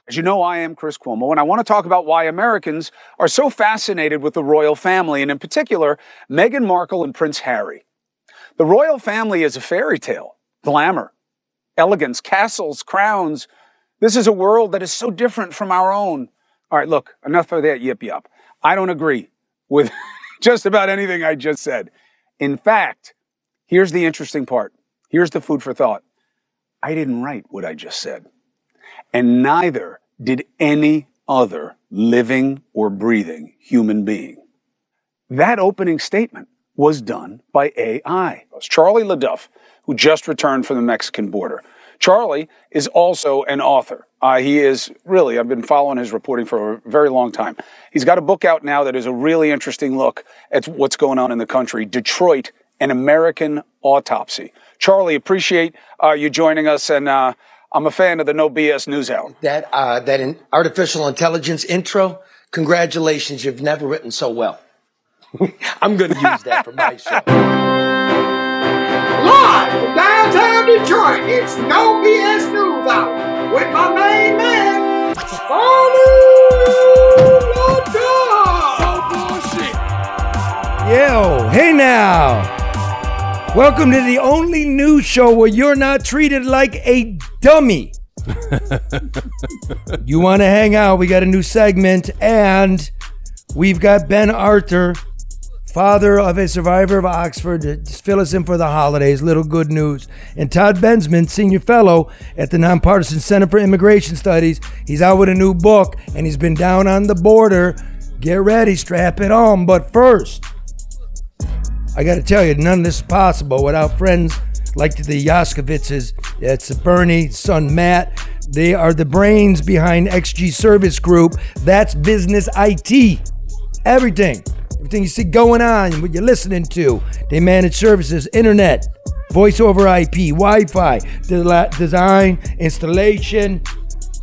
As you know, I am Chris Cuomo, and I want to talk about why Americans are so fascinated with the royal family, and in particular, Meghan Markle and Prince Harry. The royal family is a fairy tale, glamour, elegance, castles, crowns. This is a world that is so different from our own. All right, look, enough of that yip-yap. I don't agree with just about anything I just said. In fact, here's the interesting part. Here's the food for thought. I didn't write what I just said. And neither did any other living or breathing human being. That opening statement was done by AI. It was Charlie LeDuff, who just returned from the Mexican border. Charlie is also an author. He is really, I've been following his reporting for a very long time. He's got a book out now that is a really interesting look at what's going on in the country, Detroit, an American Autopsy. Charlie, appreciate you joining us, and I'm a fan of the No BS News Hour. That in artificial intelligence intro, congratulations, you've never written so well. I'm going to use that for my show. Live from downtown Detroit, it's No BS News Hour with my main man, LeDuff. Yo, hey now. Welcome to the only news show where you're not treated like a dummy. You want to hang out? We got a new segment, and we've got Ben Arthur, father of a survivor of Oxford, to just fill us in for the holidays. Little good news. And Todd Bensman, senior fellow at the Nonpartisan Center for Immigration Studies. He's out with a new book, and he's been down on the border. Get ready, strap it on. But first, I got to tell you, none of this is possible without friends like the Yaskovitzes. It's Bernie, son Matt. They are the brains behind XG Service Group. That's business IT. Everything you see going on, what you're listening to. They manage services, internet, voice over IP, Wi-Fi, design, installation,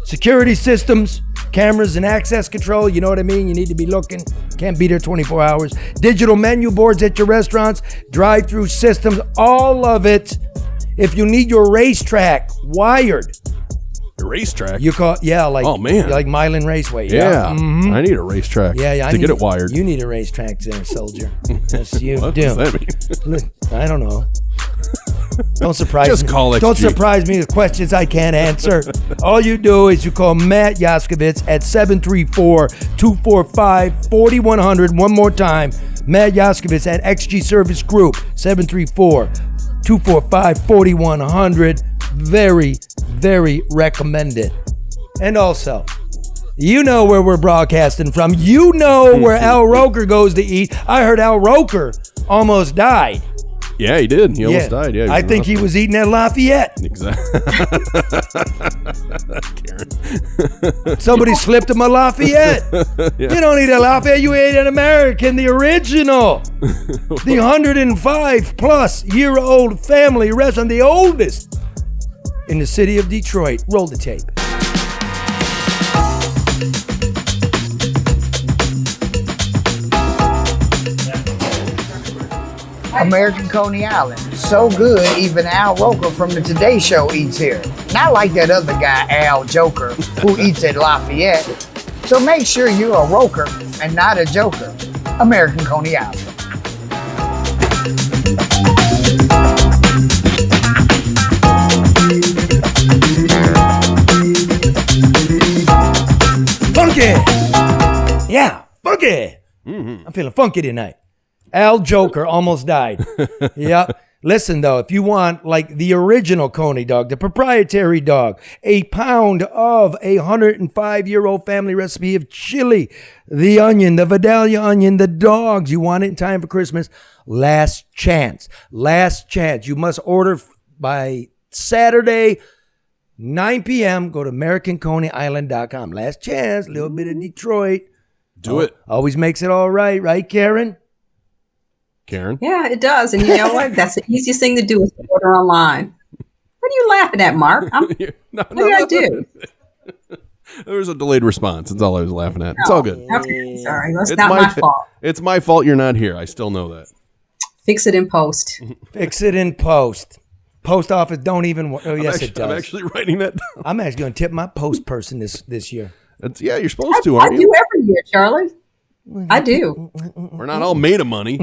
security systems, cameras and access control. You know what I mean? You need to be looking. Can't be there 24 hours. Digital menu boards at your restaurants, drive-through systems, all of it. If you need your racetrack wired. A racetrack? You call, yeah, like, oh, man. Like Milan Raceway. Yeah. Mm-hmm. I need a racetrack to get it wired. You need a racetrack there, soldier. Yes, you what do. Does that mean? Look, I don't know. Don't surprise Just me. call XG. Don't surprise me with questions I can't answer. All you do is you call Matt Yaskovitz at 734-245-4100. One more time, Matt Yaskovitz at XG Service Group, 734-245-4100. Very, very recommended. And also, you know where we're broadcasting from. You know where Al Roker goes to eat. I heard Al Roker almost died. Yeah, he did. He almost died. Yeah, I think he was eating at Lafayette. Exactly. Karen. Somebody slipped him a Lafayette. Yeah. You don't eat a Lafayette. You ate an American, the original. The 105-plus-year-old family restaurant, the oldest in the city of Detroit. Roll the tape. American Coney Island. So good, even Al Roker from the Today Show eats here. Not like that other guy, Al Joker, who eats at Lafayette. So make sure you're a Roker and not a Joker. American Coney Island. Funky! Yeah, funky! Mm-hmm. I'm feeling funky tonight. Al Joker almost died. Yep. Listen, though, if you want, like, the original Coney dog, the proprietary dog, a pound of a 105-year-old family recipe of chili, the onion, the Vidalia onion, the dogs, you want it in time for Christmas, last chance. Last chance. You must order by Saturday, 9 p.m. Go to AmericanConeyIsland.com. Last chance, a little bit of Detroit. Do it. Always makes it all right, Karen? Karen? Yeah, it does. And you know what? That's the easiest thing to do is to order online. What are you laughing at, Mark? What did I do? There was a delayed response. That's all I was laughing at. It's all good. Okay, sorry. That's not my fault. It's my fault you're not here. I still know that. Fix it in post. Fix it in post. Post office don't even. Oh, yes, it does. I'm actually writing that down. I'm actually going to tip my post person this year. You're supposed to, aren't I you? do every year, Charlie. I do. We're not all made of money.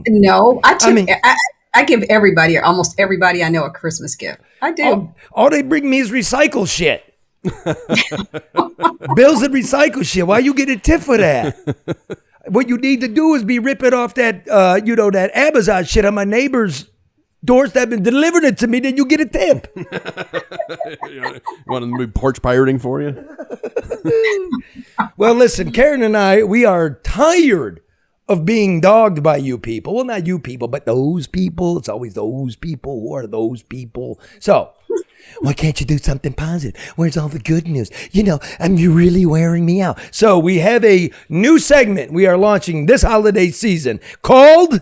No, I give everybody, or almost everybody I know, a Christmas gift. I do. All they bring me is recycle shit. Bills and recycle shit. Why you get a tip for that? What you need to do is be ripping off that, that Amazon shit on my neighbor's doorstep and delivering it to me. Then you get a tip. You want to be porch pirating for you? Well, listen, Karen and I, we are tired of being dogged by you people. Well, not you people, but those people. It's always those people. Who are those people? So, why can't you do something positive? Where's all the good news? You're really wearing me out. So we have a new segment we are launching this holiday season called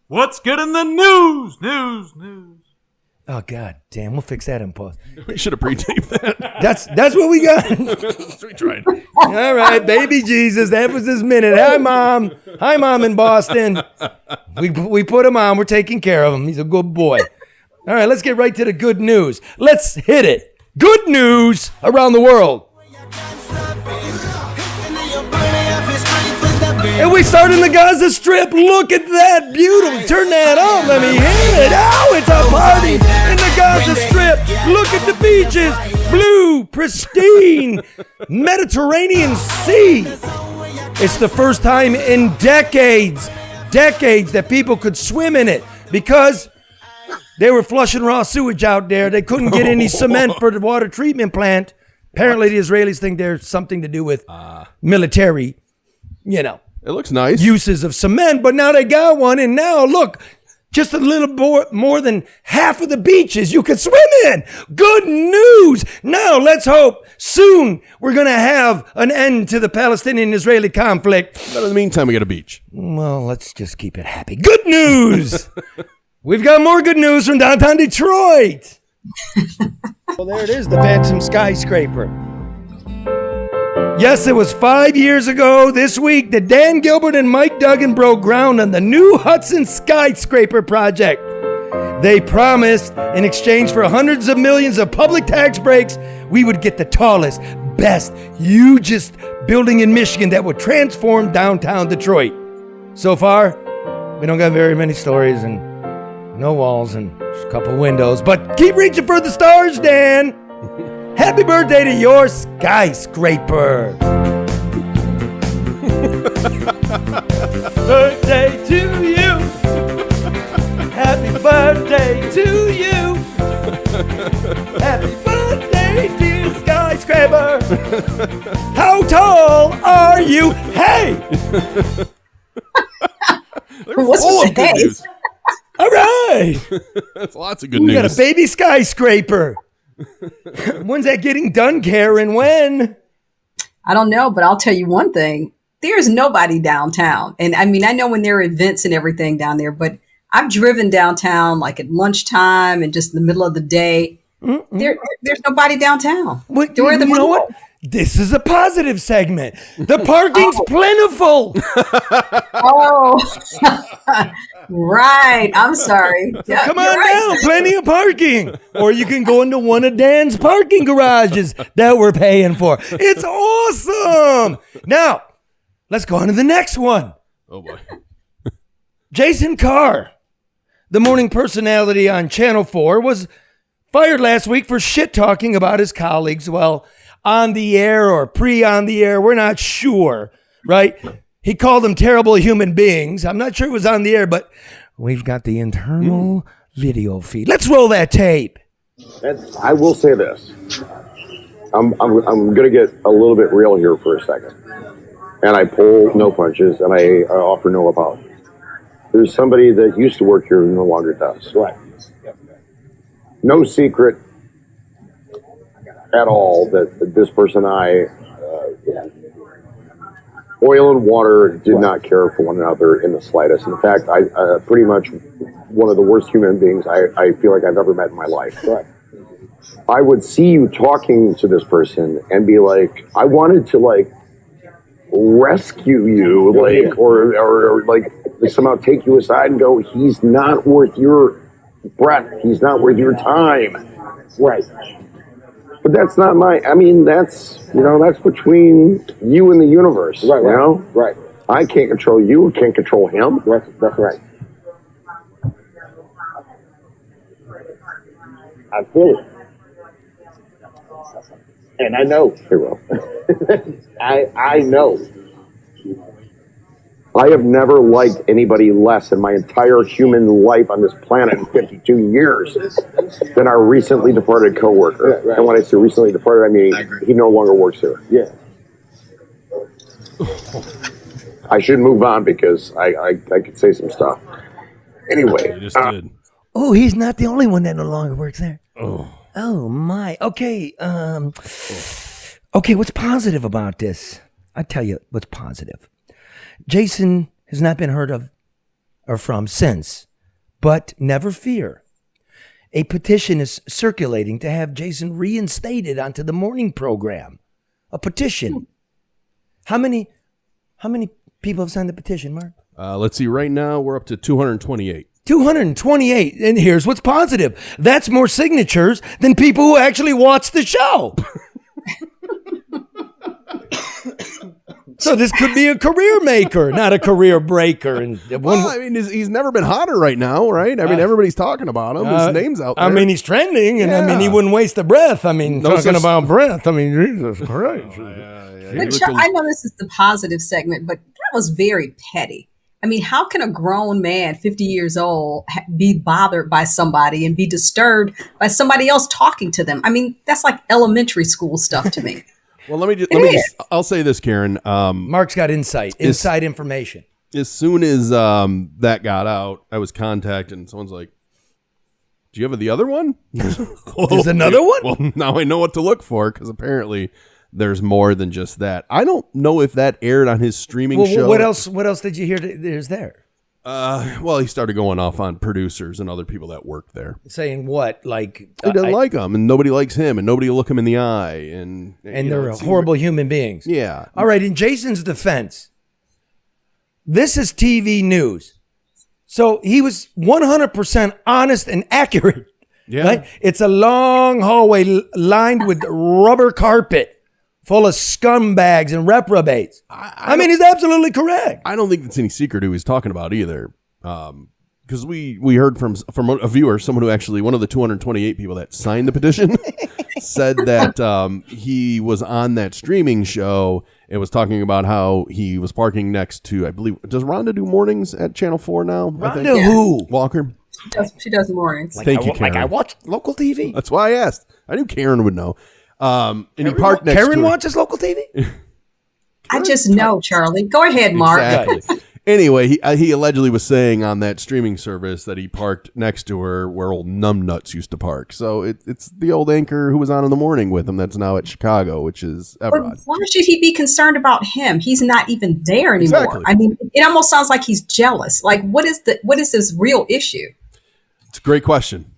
What's Good in the News? News. Oh, God damn. We'll fix that in post. We should have pre-taped that. That's what we got. We tried. All right, baby Jesus. That was this minute. Hi, Mom. Hi, Mom in Boston. We put him on. We're taking care of him. He's a good boy. All right, let's get right to the good news. Let's hit it. Good news around the world. And we start in the Gaza Strip. Look at that. Beautiful. Turn that on. Let me hear it. Oh, it's a party in the Gaza Strip. Look at the beaches. Blue, pristine, Mediterranean Sea. It's the first time in decades that people could swim in it because they were flushing raw sewage out there. They couldn't get any cement for the water treatment plant. Apparently, the Israelis think there's something to do with military, It looks nice. uses of cement, but now they got one, and now look, just a little more than half of the beaches you can swim in. Good news. Now let's hope soon we're going to have an end to the Palestinian-Israeli conflict. But in the meantime, we got a beach. Well, let's just keep it happy. Good news. We've got more good news from downtown Detroit. Well, there it is, the Phantom Skyscraper. Yes, it was 5 years ago this week that Dan Gilbert and Mike Duggan broke ground on the new Hudson Skyscraper project. They promised, in exchange for hundreds of millions of public tax breaks, we would get the tallest, best, hugest building in Michigan that would transform downtown Detroit. So far, we don't got very many stories and no walls and just a couple windows, but keep reaching for the stars, Dan. Happy birthday to your skyscraper. Birthday to you. Happy birthday to you. Happy birthday, dear skyscraper. How tall are you? Hey! What's Full with of the good hey? news. All right. That's lots of good We news. got a baby skyscraper. When's that getting done, Karen? When? I don't know, but I'll tell you one thing. There's nobody downtown. And I mean, I know when there are events and everything down there, but I've driven downtown like at lunchtime and just in the middle of the day. There's nobody downtown. What, During the you know mall. what? This is a positive segment. The parking's plentiful. Oh, right. I'm sorry. Yeah, Come you're on right. down. Plenty of parking. Or you can go into one of Dan's parking garages that we're paying for. It's awesome. Now, let's go on to the next one. Oh, boy. Jason Carr, the morning personality on Channel 4, was fired last week for shit-talking about his colleagues. Well, on the air or pre-on the air, we're not sure, right? He called them terrible human beings. I'm not sure it was on the air, but we've got the internal video feed. Let's roll that tape. I will say this. I'm going to get a little bit real here for a second. And I pull no punches, and I offer no apology. There's somebody that used to work here who no longer does. Right. No secret at all that this person and I, oil and water, did not care for one another in the slightest. In fact, I pretty much one of the worst human beings I feel like I've ever met in my life. Right. I would see you talking to this person and be like, I wanted to like rescue you, like, or like somehow take you aside and go, he's not worth your Brett, he's not worth your time. Right. But that's not that's between you and the universe. Right. Right. I can't control you, can't control him. That's right. I feel it. And I know. Very well. I know. I have never liked anybody less in my entire human life on this planet in 52 years than our recently departed coworker. Right. And when I say recently departed, I mean he no longer works here. Yeah. I should move on because I could say some stuff. Anyway. You just did. Oh, he's not the only one that no longer works there. Oh my. Okay. Okay, what's positive about this? I tell you what's positive. Jason has not been heard of or from since, but never fear. A petition is circulating to have Jason reinstated onto the morning program. A petition. How many people have signed the petition, Mark? Let's see. Right now, we're up to 228. 228. And here's what's positive. That's more signatures than people who actually watch the show. So this could be a career maker, not a career breaker. And he's never been hotter right now, right? I mean, everybody's talking about him. His name's out there. I mean, he's trending, and he wouldn't waste a breath. Talking about breath. Jesus Christ. I know this is the positive segment, but that was very petty. I mean, how can a grown man, 50 years old, be bothered by somebody and be disturbed by somebody else talking to them? I mean, that's like elementary school stuff to me. Well, I'll say this, Karen. Mark's got inside information. As soon as that got out, I was contacted, and someone's like, "Do you have the other one?" There's another one? Well, now I know what to look for, because apparently there's more than just that. I don't know if that aired on his streaming show. What else did you hear there's there? Well, he started going off on producers and other people that worked there. Saying what? Like he doesn't like him, and nobody likes him, and nobody will look him in the eye, and they're horrible human beings. Yeah. All right. In Jason's defense, this is TV news, so he was 100% honest and accurate. Yeah. Right? It's a long hallway lined with rubber carpet, full of scumbags and reprobates. I mean, he's absolutely correct. I don't think it's any secret who he's talking about either. Because we heard from a viewer, someone who actually, one of the 228 people that signed the petition, said that he was on that streaming show and was talking about how he was parking next to, I believe, does Rhonda do mornings at Channel 4 now? Rhonda who? Walker? She does mornings. Thank you, Karen. Like I watch local TV. That's why I asked. I knew Karen would know. And he parked next Karen to watches local TV? I just know, Charlie. Go ahead, Mark. Exactly. Anyway, he allegedly was saying on that streaming service that he parked next to her where old numbnuts used to park. So it's the old anchor who was on in the morning with him that's now at Chicago, which is Evrod. But why should he be concerned about him? He's not even there anymore. Exactly. I mean, it almost sounds like he's jealous. Like, what is his real issue? It's a great question.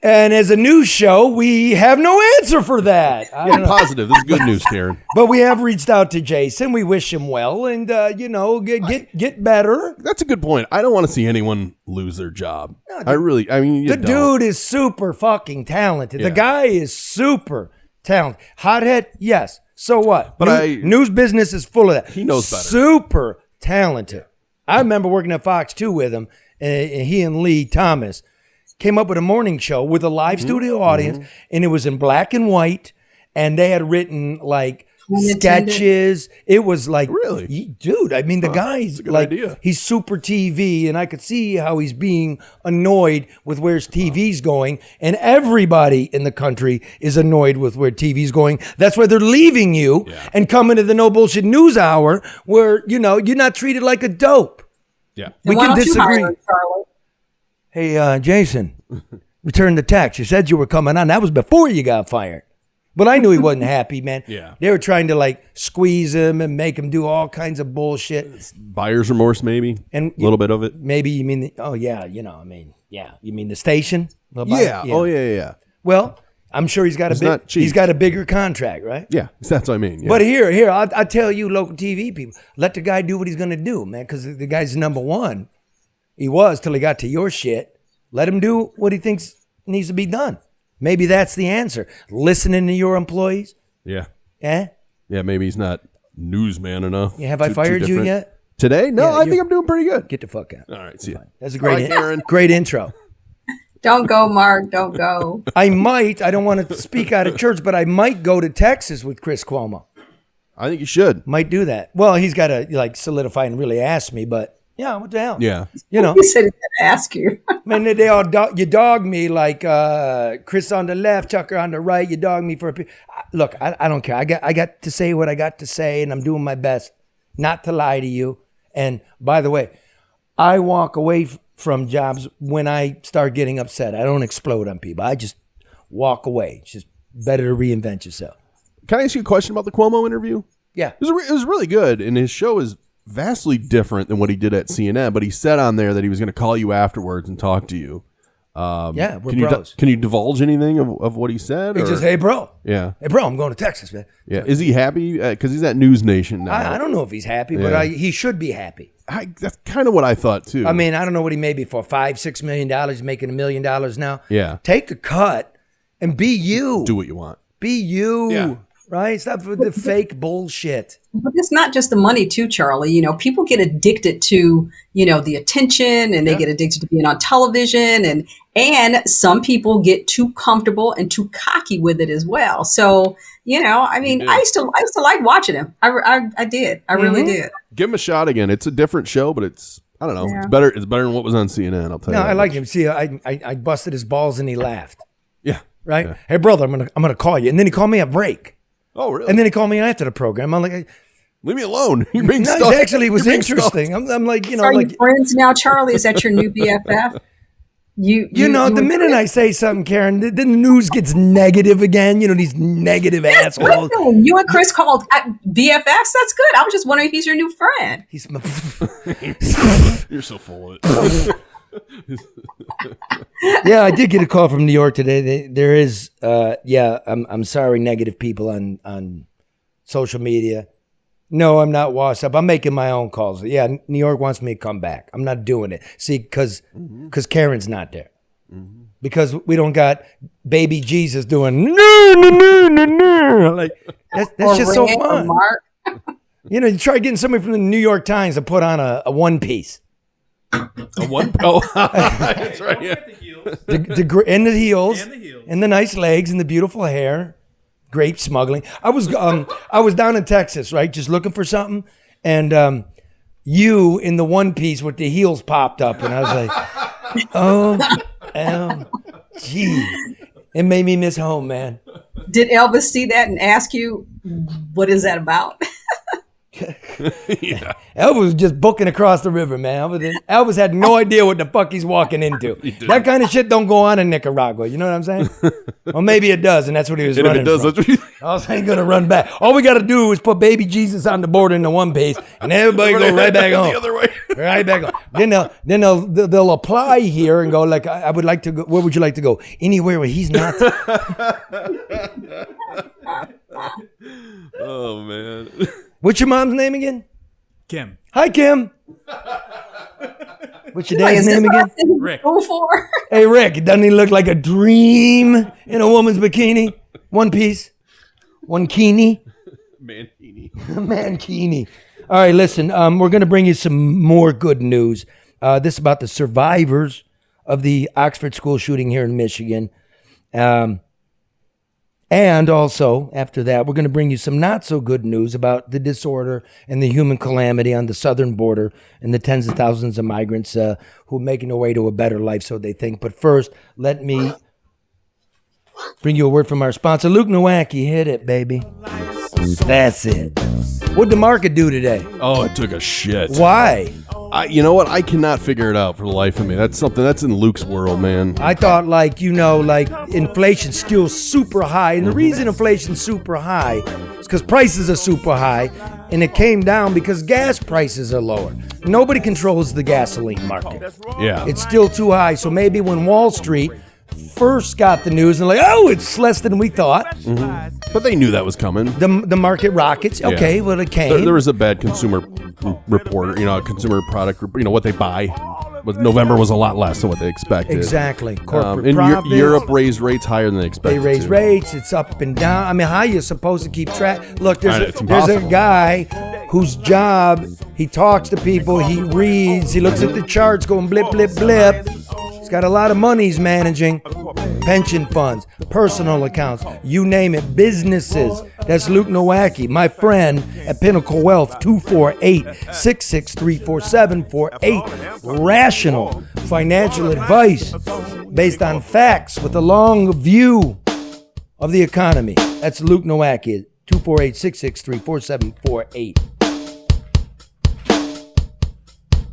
And as a news show, we have no answer for that. Positive. This is good news, Karen. But we have reached out to Jason. We wish him well, and get better. That's a good point. I don't want to see anyone lose their job. No, the dude is super fucking talented. Yeah. The guy is super talented. Hothead, yes. So what? But news business is full of that. He knows better. Super talented. I remember working at Fox 2 with him, and he and Lee Thomas came up with a morning show with a live studio audience, and it was in black and white, and they had written like sketches. It was like, really, dude. I mean, the guy's like, idea. He's super TV, and I could see how he's being annoyed with where TV's going, and everybody in the country is annoyed with where TV's going. That's why they're leaving you and coming to the No Bullshit News Hour, where you're not treated like a dope. Yeah, we can disagree. Hey, Jason, return the text. You said you were coming on. That was before you got fired. But I knew he wasn't happy, man. Yeah. They were trying to like squeeze him and make him do all kinds of bullshit. Buyer's remorse, maybe. And a little bit of it. Maybe you mean, you mean the station? Yeah. Oh, yeah. Well, I'm sure he's got a bigger contract, right? Yeah, that's what I mean. Yeah. But here, I tell you, local TV people, let the guy do what he's going to do, man, because the guy's number one. He was till he got to your shit, Let him do what he thinks needs to be done. Maybe that's the answer. Listening to your employees. Yeah. Eh? Yeah, maybe he's not newsman enough. Yeah, have I fired you different. yet? Today? No, Yeah, I think I'm doing pretty good. Get the fuck out. All right, see ya. That's a Bye, Karen. great intro. Don't go, Mark. Don't go. I don't want to speak out of church, but I might go to Texas with Chris Cuomo. I think you should. Might do that. Well, he's got to like solidify and really ask me, but yeah, what the hell? Yeah. You know, He said he's going to ask you. man, they all you dog me like Chris on the left, Tucker on the right. You dog me for look. I don't care. I got to say what I got to say, and I'm doing my best not to lie to you. And by the way, I walk away from jobs when I start getting upset. I don't explode on people. I just walk away. It's just better to reinvent yourself. Can I ask you a question about the Cuomo interview? Yeah. It was really good, and his show is vastly different than what he did at CNN, but he said on there that he was going to call you afterwards and talk to you. Yeah, we're can you bros. can you divulge anything of what he said? He or? just, hey, bro. Yeah. Hey, bro, I'm going to Texas, man. Yeah. Is he happy? Because he's at News Nation now. I don't know if he's happy, Yeah. but he should be happy. That's kind of what I thought, too. I mean, I don't know what he made before. $5-6 million, making $1 million now. Yeah. Take a cut and be you. Do what you want. Be you. Yeah. Right? Stop with the fake bullshit. But it's not just the money too, Charlie. You know, people get addicted to, the attention, and they get addicted to being on television, and some people get too comfortable and too cocky with it as well. So, I mean, I used to like watching him. I did. I really did. Give him a shot again. It's a different show, but it's, I don't know. Yeah. It's better than what was on CNN, I'll tell you. No, that I like much. him. See, I busted his balls and he laughed. Yeah. Right? Yeah. Hey, brother, I'm gonna call you. And then he called me a break. Oh, really? And then he called me after the program. I'm like, leave me alone. You're being no, stuck. actually, it was You're being interesting. I'm like, So are you friends now, Charlie? Is that your new BFF? The minute I say something, Karen, the news gets negative again. These negative assholes. Listen, you and Chris called BFFs. That's good. I was just wondering if he's your new friend. He's You're so full of it. Yeah, I did get a call from New York today. There is, I'm sorry, negative people on social media. No, I'm not washed up. I'm making my own calls. Yeah, New York wants me to come back. I'm not doing it. See, because Karen's not there. Because we don't got baby Jesus doing no. Like that's just so fun. Mark. You try getting somebody from the New York Times to put on a one piece. A one? Oh, that's right. Yeah. And the heels, and the nice legs, and the beautiful hair. Grape smuggling. I was down in Texas, right, just looking for something, and you in the one piece with the heels popped up, and I was like, OMG. It made me miss home, man. Did Elvis see that and ask you, what is that about? Yeah. Elvis was just booking across the river, man. Elvis had no idea what the fuck he's walking into. That kind of shit don't go on in Nicaragua. You know what I'm saying? Well, maybe it does, and that's what he was running from. That's what I was ain't gonna run back. All we gotta do is put baby Jesus on the border in the one piece, and everybody go right back home. The other way. Right back home. Then they'll apply here and go like, I would like to go. Where would you like to go? Anywhere where he's not. Oh man. What's your mom's name again? Kim. Hi, Kim. What's your Like, dad's is this name what I again? said you Rick. go for? Hey, Rick, doesn't he look like a dream in a woman's bikini? One piece. One kini. Mankini. Mankini. All right, listen, we're going to bring you some more good news. This is about the survivors of the Oxford school shooting here in Michigan. And also, after that, we're going to bring you some not so good news about the disorder and the human calamity on the southern border and the tens of thousands of migrants who are making their way to a better life, so they think. But first, let me bring you a word from our sponsor. Luke Nowacki, hit it, baby. That's it. What'd the market do today? Oh, it took a shit. Why? You know what? I cannot figure it out for the life of me. That's something that's in Luke's world, man. I thought inflation's still super high. And the reason inflation's super high is because prices are super high. And it came down because gas prices are lower. Nobody controls the gasoline market. Yeah. It's still too high. So maybe when Wall Street first got the news and it's less than we thought. Mm-hmm. But they knew that was coming. The market rockets. Okay, well, it came. There was a bad consumer report, a consumer product, what they buy. November was a lot less than what they expected. Exactly. Corporate and profits. Europe raised rates higher than they expected. They raise to. rates. It's up and down. I mean, how are you supposed to keep track? Look, It's there's a impossible. guy whose job, he talks to people, he reads, he looks at the charts going blip, blip, blip. He's got a lot of money he's managing. Pension funds, personal accounts, you name it, businesses. That's Luke Nowacki, my friend at Pinnacle Wealth, 248-663-4748. Rational financial advice based on facts with a long view of the economy. That's Luke Nowacki, 248-663-4748.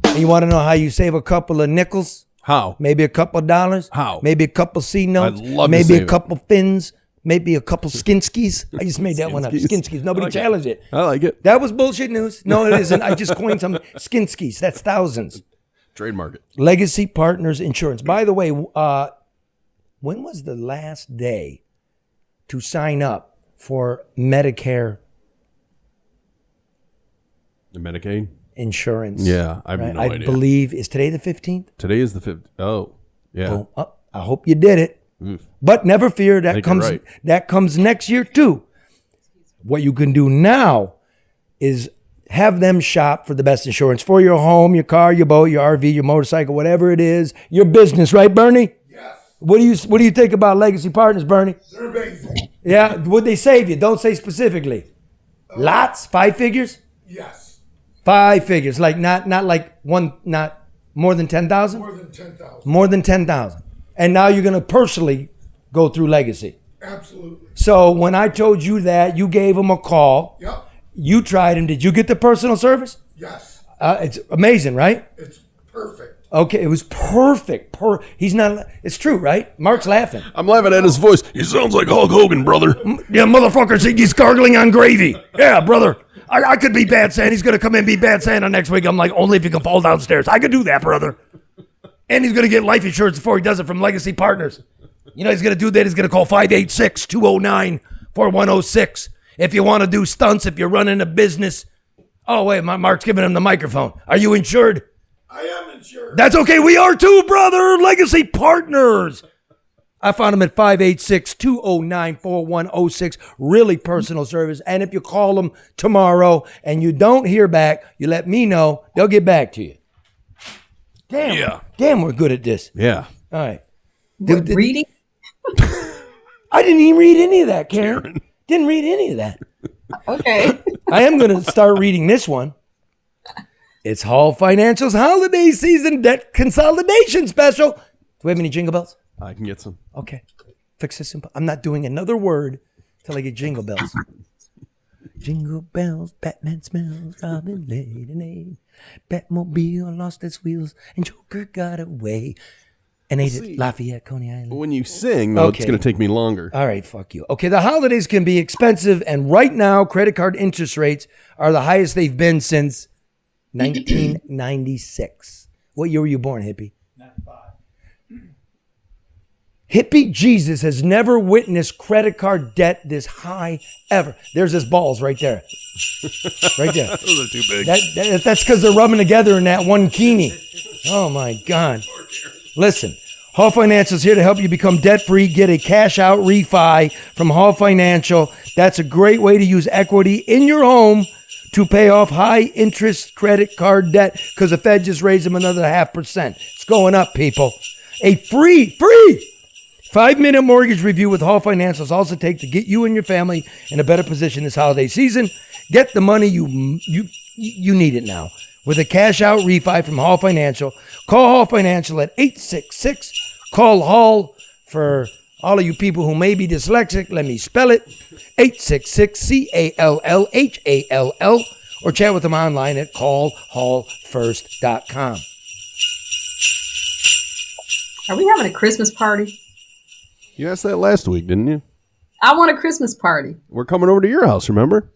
And you want to know how you save a couple of nickels? How? Maybe a couple of dollars? How? Maybe a couple C notes? I'd love to maybe save a it. couple fins? Maybe a couple skinskis? I just made that one up. Skinskis. Nobody challenged it. I like it. That was bullshit news. No, it isn't. I just coined some skinskis. That's thousands. Trademark it. Legacy Partners Insurance. By the way, when was the last day to sign up for Medicare The Medicaid? insurance? Yeah, I have right? no I idea. believe, is today the 15th? Today is the 5th. Oh, yeah. Boom. Oh, I hope you did it. Oof. But never fear, I think you're right. that comes next year too. What you can do now is have them shop for the best insurance for your home, your car, your boat, your RV, your motorcycle, whatever it is, your business, right, Bernie? Yes. What do you think about Legacy Partners, Bernie? They're amazing. Yeah, would they save you? Don't say specifically. Lots, 5 figures? Yes. 5 figures, like not like one, not more than 10,000? More than 10,000. More than 10,000. And now you're going to personally go through Legacy. Absolutely. So when I told you that, you gave him a call. Yep. You tried him. Did you get the personal service? Yes. It's amazing, right? It's perfect. Okay, it was perfect. He's not. It's true, right? Mark's laughing. I'm laughing at his voice. He sounds like Hulk Hogan, brother. Yeah, motherfucker, he's gargling on gravy. Yeah, brother. I could be Bad Santa. He's going to come in and be Bad Santa next week. I'm like, only if you can fall downstairs. I could do that, brother. And he's going to get life insurance before he does it from Legacy Partners. You know, he's going to do that. He's going to call 586-209-4106. If you want to do stunts, if you're running a business. Oh, wait, Mark's giving him the microphone. Are you insured? I am insured. That's okay. We are too, brother. Legacy Partners. I found him at 586-209-4106. Really personal service. And if you call them tomorrow and you don't hear back, you let me know. They'll get back to you. Damn. Yeah. Damn, we're good at this. Yeah. All right. Reading? I didn't even read any of that, Karen. Didn't read any of that. Okay. I am going to start reading this one. It's Hall Financial's holiday season debt consolidation special. Do we have any jingle bells? I can get some. Okay. Fix this. I'm not doing another word till I get jingle bells. Jingle bells, Batman smells, Robin laid an egg. Batmobile lost its wheels and Joker got away. And ate it Lafayette, Coney Island. When you sing, though, it's going to take me longer. All right, fuck you. Okay, the holidays can be expensive, and right now, credit card interest rates are the highest they've been since 1996. What year were you born, hippie? 95. Hippie Jesus has never witnessed credit card debt this high ever. There's his balls right there. Right there. Those are too big. That's because they're rubbing together in that one kini. Oh, my God. Listen, Hall Financial is here to help you become debt-free. Get a cash-out refi from Hall Financial. That's a great way to use equity in your home to pay off high-interest credit card debt because the Fed just raised them another 0.5%. It's going up, people. A free 5-minute mortgage review with Hall Financial is also take to get you and your family in a better position this holiday season. Get the money you need it now. With a cash-out refi from Hall Financial, call Hall Financial at 866-CALL-HALL. For all of you people who may be dyslexic, let me spell it, 866-CALLHALL, or chat with them online at callhallfirst.com. Are we having a Christmas party? You asked that last week, didn't you? I want a Christmas party. We're coming over to your house, remember?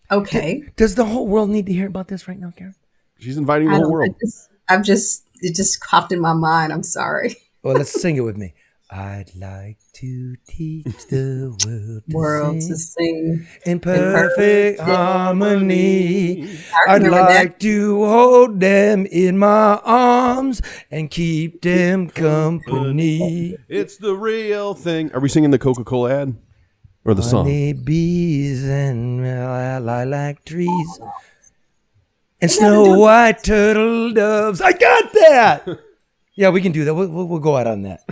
Okay. Does the whole world need to hear about this right now, Karen? She's inviting the whole world. It just popped in my mind. I'm sorry. Well, let's sing it with me. I'd like to teach the World world to to sing sing in perfect harmony. I I'd remember like that. to hold them in my arms and keep them company. It's the real thing. Are we singing the Coca-Cola ad or the song? Honey bees and lilac trees and snow white turtle doves. I got that. Yeah, we can do that. We'll go out on that.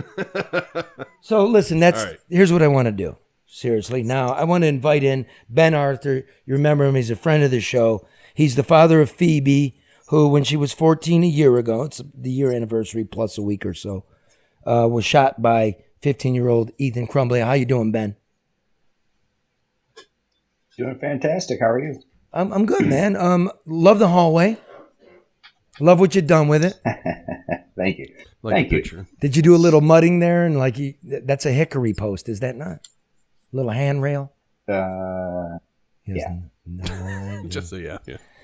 So listen, here's what I want to do. Seriously, now I want to invite in Ben Arthur. You remember him? He's a friend of the show. He's the father of Phoebe, who, when she was 14 a year ago, it's the year anniversary plus a week or so, was shot by 15-year-old Ethan Crumbley. How you doing, Ben? Doing fantastic. How are you? I'm good, man. Love the hallway. Love what you've done with it. Thank you. Like Thank the you. picture. Did you do a little mudding there? And that's a hickory post, is that not? Little handrail? Yeah. No. Just say yeah.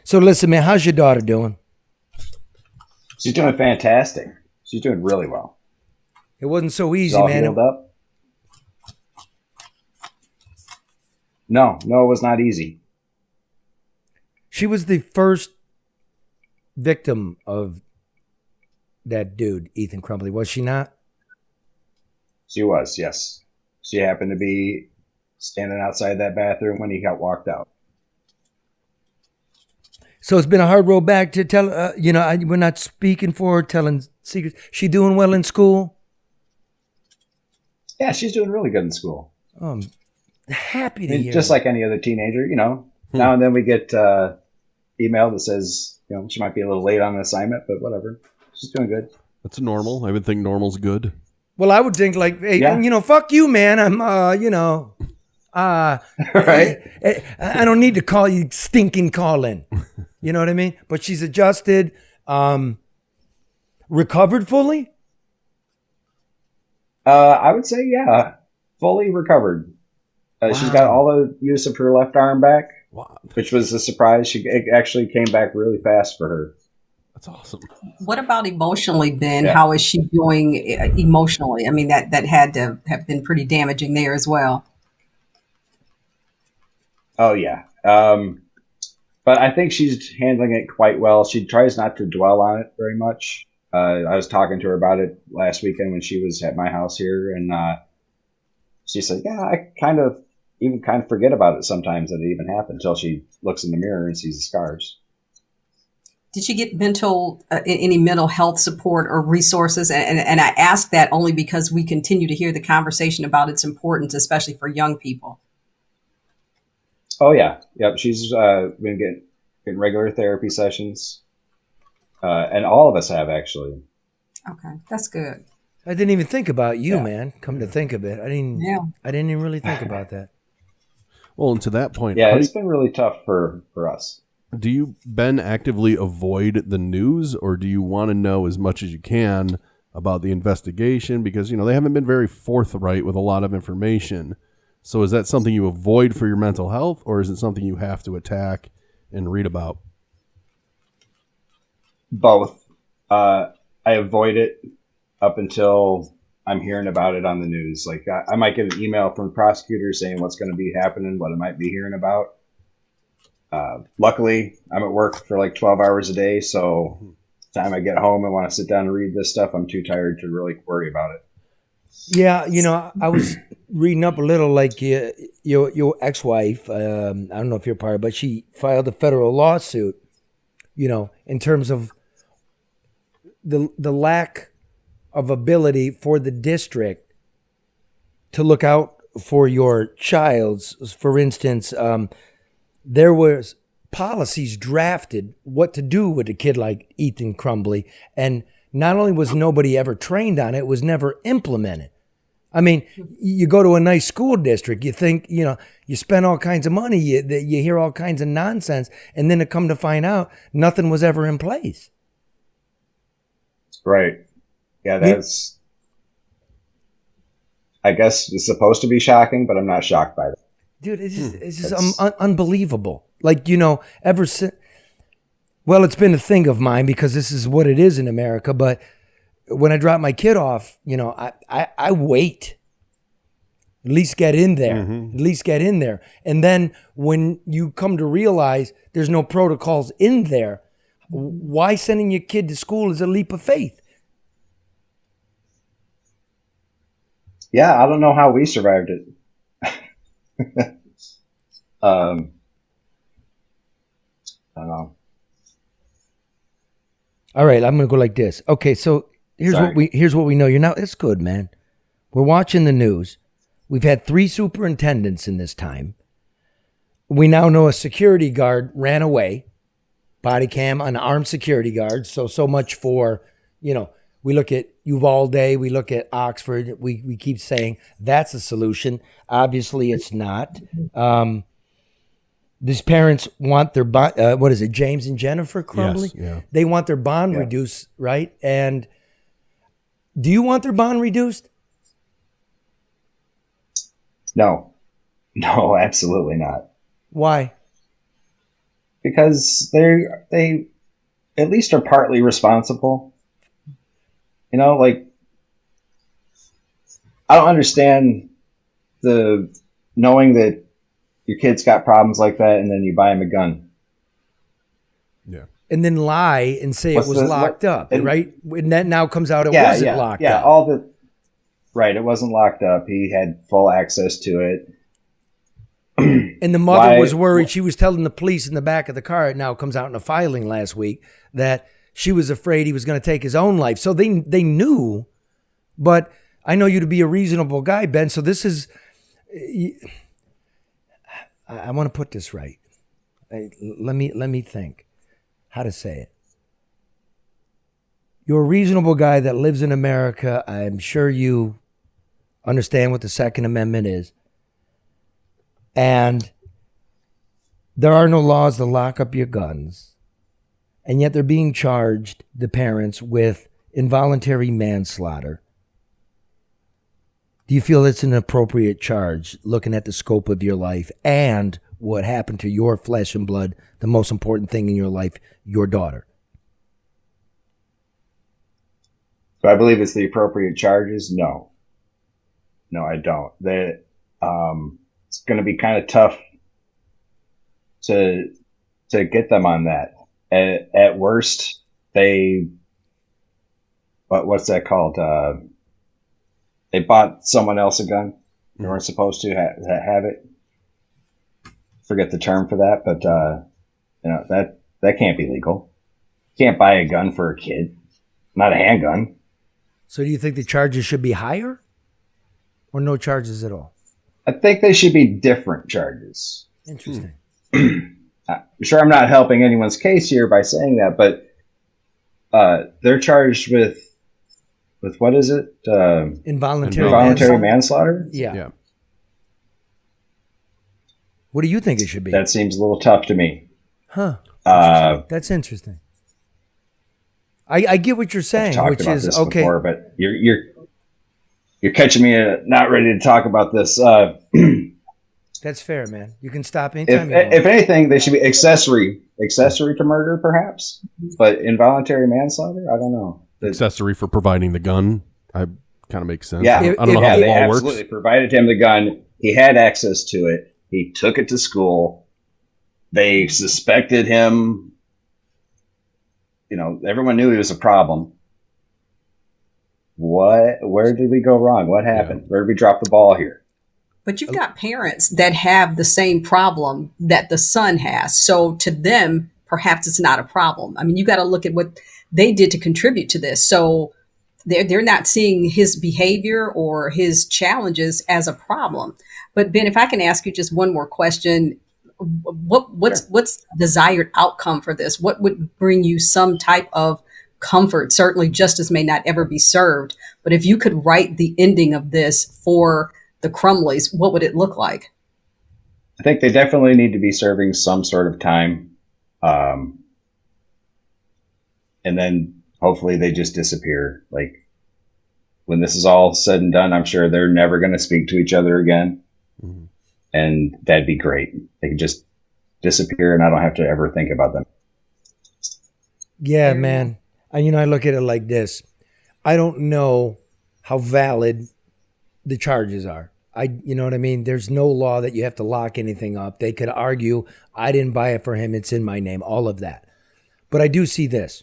So listen, man, how's your daughter doing? She's doing fantastic. She's doing really well. It wasn't so She's easy, all man. healed up. No, it was not easy. She was the first victim of that dude, Ethan Crumbley, was she not? She was, yes. She happened to be standing outside that bathroom when he got walked out. So it's been a hard road back to tell, we're not speaking for her, telling secrets. She doing well in school? Yeah, she's doing really good in school. I'm happy to hear Just that. like any other teenager, Now and then we get email that says, she might be a little late on an assignment, but whatever. She's doing good. That's normal. I would think normal's good. Well, I would think like, hey, Yeah. fuck you, man. I'm, Right? I don't need to call you stinking call in. You know what I mean? But she's adjusted, recovered fully. I would say, yeah, fully recovered. She's got all the use of her left arm back, which was a surprise. It actually came back really fast for her. That's awesome. What about emotionally, Ben? Yeah. How is she doing emotionally? I mean, that had to have been pretty damaging there as well. Oh, yeah. But I think she's handling it quite well. She tries not to dwell on it very much. I was talking to her about it last weekend when she was at my house here, and she said, yeah, I kind of forget about it sometimes that it even happened until she looks in the mirror and sees the scars. Did she get any mental health support or resources? And I ask that only because we continue to hear the conversation about its importance, especially for young people. Oh, yeah. Yep. She's been getting regular therapy sessions. And all of us have, actually. Okay, that's good. I didn't even think about you, man. Come to think of it, I didn't even really think about that. Well, and to that point, yeah, it's been really tough for us. Do you, Ben, actively avoid the news, or do you want to know as much as you can about the investigation? Because, they haven't been very forthright with a lot of information. So is that something you avoid for your mental health, or is it something you have to attack and read about? Both. I avoid it up until I'm hearing about it on the news. Like I might get an email from prosecutors saying what's going to be happening, what I might be hearing about. Luckily, I'm at work for like 12 hours a day, so the time I get home and want to sit down and read this stuff, I'm too tired to really worry about it. Yeah, I was reading up a little, like your ex-wife. I don't know if you're part of it, but she filed a federal lawsuit. In terms of the lack of ability for the district to look out for your child's. For instance, there was policies drafted what to do with a kid like Ethan Crumbley, and not only was nobody ever trained on it, it was never implemented. I mean, you go to a nice school district, you think, you spend all kinds of money, you hear all kinds of nonsense, and then to come to find out, nothing was ever in place. Right. Yeah, that's, I guess it's supposed to be shocking, but I'm not shocked by that. Dude, it's just unbelievable. Like, ever since, well, it's been a thing of mine because this is what it is in America, but when I drop my kid off, you know, I wait. At least get in there. At least get in there. And then when you come to realize there's no protocols in there, why sending your kid to school is a leap of faith? Yeah, I don't know how we survived it. I don't know. All right, I'm gonna go like this. Okay, so here's what we know. You're now. It's good, man. We're watching the news. We've had 3 superintendents in this time. We now know a security guard ran away. Body cam, an armed security guard. So much for, you know, we look at Uvalde, we look at Oxford. We keep saying that's a solution. Obviously, it's not. These parents want their bond. What is it, James and Jennifer Crumbly? Yes, yeah. They want their bond reduced, right? And do you want their bond reduced? No, absolutely not. Why? Because they at least are partly responsible. You know, like, I don't understand the knowing that your kid's got problems like that and then you buy him a gun. Yeah. And then lie and say it was locked up, right? And that now comes out it wasn't locked up. Yeah, right, it wasn't locked up. He had full access to it. And the mother was worried. She was telling the police in the back of the car, it now comes out in a filing last week, that she was afraid he was going to take his own life. So they knew, but I know you to be a reasonable guy, Ben. So this is, I want to put this right. Let me think how to say it. You're a reasonable guy that lives in America. I'm sure you understand what the Second Amendment is. And there are no laws to lock up your guns. And yet they're being charged, the parents, with involuntary manslaughter. Do you feel it's an appropriate charge, looking at the scope of your life and what happened to your flesh and blood, the most important thing in your life, your daughter? Do I believe it's the appropriate charges? No, I don't. It's going to be kind of tough to get them on that. At worst, what's that called? They bought someone else a gun. They weren't supposed to have it. Forget the term for that, but that can't be legal. You can't buy a gun for a kid, not a handgun. So do you think the charges should be higher or no charges at all? I think they should be different charges. Interesting. I'm sure I'm not helping anyone's case here by saying that, but they're charged with what is it? Involuntary manslaughter? Yeah. What do you think it should be? That seems a little tough to me. Huh. That's interesting. I get what you're saying, I've talked which about is this okay. Before, but you're catching me not ready to talk about this. That's fair, man. You can stop anytime you want. If anything, they should be accessory to murder, perhaps. But involuntary manslaughter, I don't know. Accessory for providing the gun, kind of makes sense. Yeah, I don't know how they the law absolutely works. provided him the gun. He had access to it. He took it to school. They suspected him. You know, everyone knew he was a problem. Where did we go wrong? What happened? Where did we drop the ball here? But you've got parents that have the same problem that the son has. So to them, perhaps it's not a problem. I mean, you got to look at what they did to contribute to this. So they're not seeing his behavior or his challenges as a problem. But Ben, if I can ask you just one more question, what's desired outcome for this? What would bring you some type of comfort? Certainly justice may not ever be served, but if you could write the ending of this for the Crumleys, what would it look like? I think they definitely need to be serving some sort of time. And then hopefully they just disappear. Like, when this is all said and done, I'm sure they're never going to speak to each other again. Mm-hmm. And that'd be great. They could just disappear and I don't have to ever think about them. Yeah, man. I look at it like this. I don't know how valid the charges are. You know what I mean? There's no law that you have to lock anything up. They could argue, I didn't buy it for him. It's in my name, all of that. But I do see this.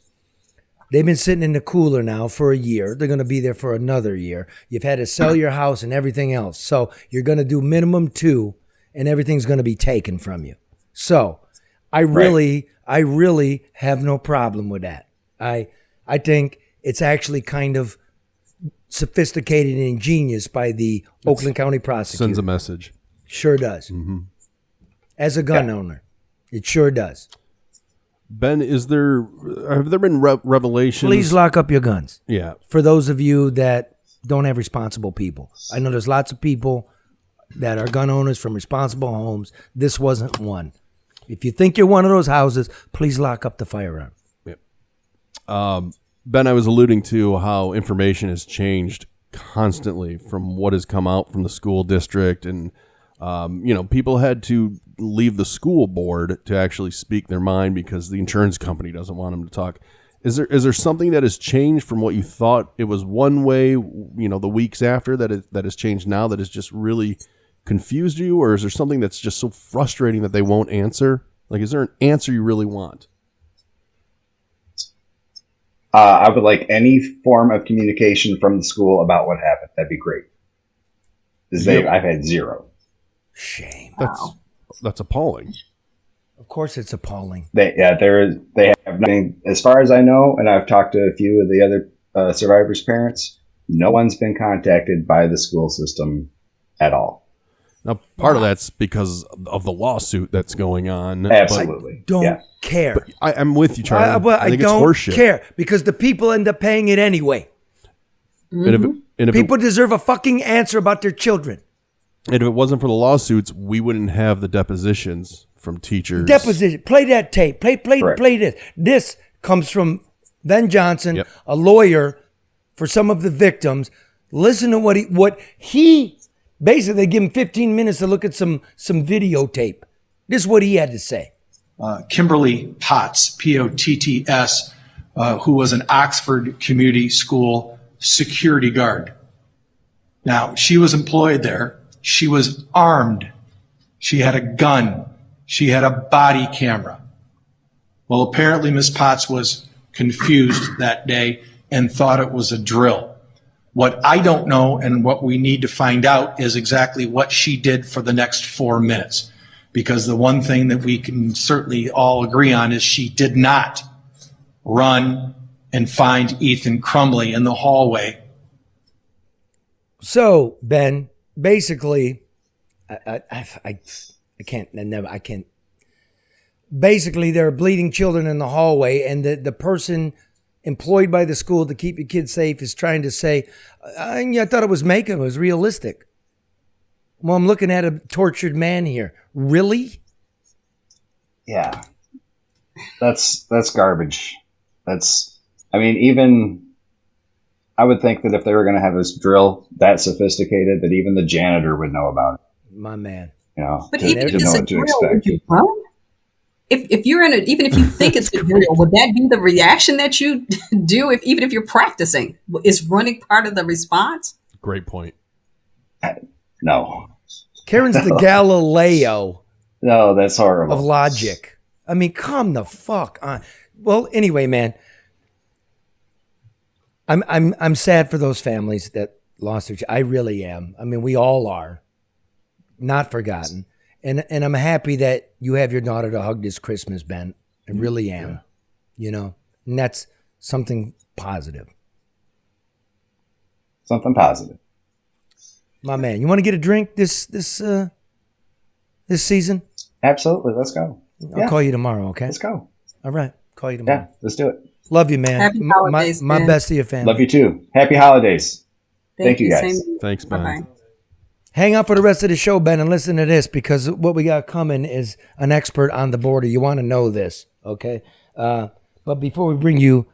They've been sitting in the cooler now for a year. They're going to be there for another year. You've had to sell your house and everything else. So you're going to do minimum 2 and everything's going to be taken from you. So I really have no problem with that. I think it's actually kind of sophisticated and ingenious by the Oakland County prosecutor. Sends a message. Sure does. Mm-hmm. As a gun owner, it sure does. Ben, have there been revelations? Please lock up your guns. Yeah. For those of you that don't have responsible people. I know there's lots of people that are gun owners from responsible homes. This wasn't one. If you think you're one of those houses, please lock up the firearm. Yep. Ben, I was alluding to how information has changed constantly from what has come out from the school district, and people had to leave the school board to actually speak their mind because the insurance company doesn't want them to talk. Is there something that has changed from what you thought it was one way, the weeks after that has changed now that has just really confused you, or is there something that's just so frustrating that they won't answer? Like, is there an answer you really want? I would like any form of communication from the school about what happened. That'd be great. I've had zero. Shame. That's appalling. Of course, it's appalling. They have nothing, as far as I know, and I've talked to a few of the other survivors' parents. No one's been contacted by the school system at all. Now, part of that's because of the lawsuit that's going on. Absolutely. I don't care. But I'm with you, Charlie. I think don't it's horseshit. care because the people end up paying it anyway. And if People deserve a fucking answer about their children. And if it wasn't for the lawsuits, we wouldn't have the depositions from teachers. Deposition. Play that tape. Play this. This comes from Ben Johnson, a lawyer for some of the victims. Listen to what he basically, they give him 15 minutes to look at some videotape. This is what he had to say. Kimberly Potts, Potts, who was an Oxford Community School security guard. Now, she was employed there. She was armed. She had a gun. She had a body camera. Well, apparently Ms. Potts was confused that day and thought it was a drill. What I don't know and what we need to find out is exactly what she did for the next 4 minutes. Because the one thing that we can certainly all agree on is she did not run and find Ethan Crumley in the hallway. So, Ben, basically, I can't. Basically, there are bleeding children in the hallway, and the person employed by the school to keep your kids safe is trying to say, I thought it was realistic. Well, I'm looking at a tortured man here. Really? Yeah. That's garbage. Even I would think that if they were going to have this drill that sophisticated, that even the janitor would know about it. My man. But even if it's a drill, would you run? If you're in even if you think it's a drill, would that be the reaction that you do? Even if you're practicing, is running part of the response? Great point. No. Karen's the Galileo. No, that's horrible. Of logic. I mean, come the fuck on. Well, anyway, man, I'm sad for those families that lost their. I really am. I mean, we all are. Not forgotten. And I'm happy that you have your daughter to hug this Christmas, Ben. I really am. And that's something positive. Something positive. My man, you want to get a drink this season? Absolutely. Let's go. I'll call you tomorrow, okay? Let's go. All right. Call you tomorrow. Yeah, let's do it. Love you, man. Happy holidays, my Ben. best to your family. Love you too. Happy holidays. Thank you, guys. Thanks, Ben. Bye-bye. Hang out for the rest of the show, Ben, and listen to this, because what we got coming is an expert on the border. You want to know this, okay? But before we bring you,